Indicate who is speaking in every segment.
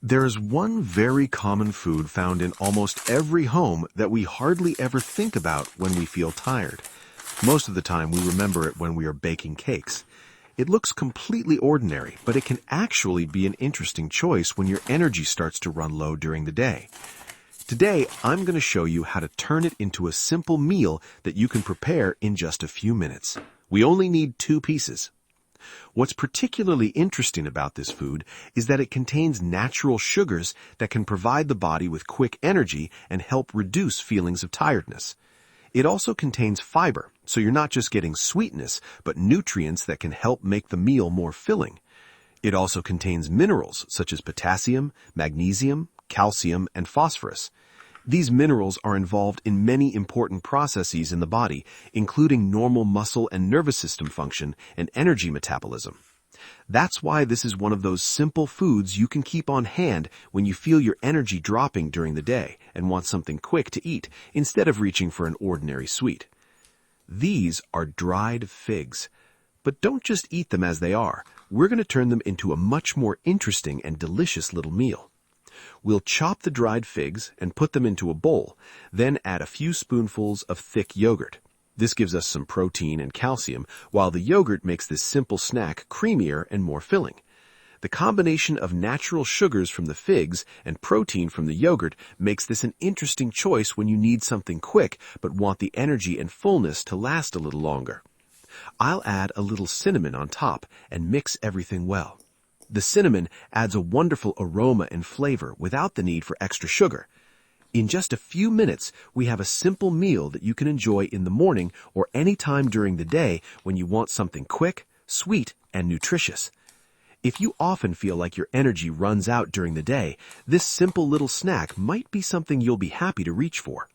Speaker 1: There's one very common food found in almost every home that we hardly ever think about when we feel tired. Most of the time we remember it when we are baking cakes. It looks completely ordinary, but it can actually be an interesting choice when your energy starts to run low during the day. Today, I'm going to show you how to turn it into a simple meal that you can prepare in just a few minutes. We only need 2 pieces. What's particularly interesting about this food is that it contains natural sugars that can provide the body with quick energy and help reduce feelings of tiredness. It also contains fiber, so you're not just getting sweetness, but nutrients that can help make the meal more filling. It also contains minerals such as potassium, magnesium, calcium, and phosphorus. These minerals are involved in many important processes in the body, including normal muscle and nervous system function and energy metabolism. That's why this is one of those simple foods you can keep on hand when you feel your energy dropping during the day and want something quick to eat instead of reaching for an ordinary sweet. These are dried figs. But don't just eat them as they are. We're going to turn them into a much more interesting and delicious little meal. We'll chop the dried figs and put them into a bowl, then add a few spoonfuls of thick yogurt. This gives us some protein and calcium, while the yogurt makes this simple snack creamier and more filling. The combination of natural sugars from the figs and protein from the yogurt makes this an interesting choice when you need something quick but want the energy and fullness to last a little longer. I'll add a little cinnamon on top and mix everything well. The cinnamon adds a wonderful aroma and flavor without the need for extra sugar. In just a few minutes, we have a simple meal that you can enjoy in the morning or any time during the day when you want something quick, sweet, and nutritious. If you often feel like your energy runs out during the day, this simple little snack might be something you'll be happy to reach for.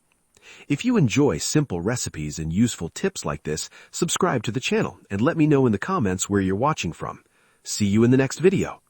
Speaker 1: If you enjoy simple recipes and useful tips like this, subscribe to the channel and let me know in the comments where you're watching from. See you in the next video.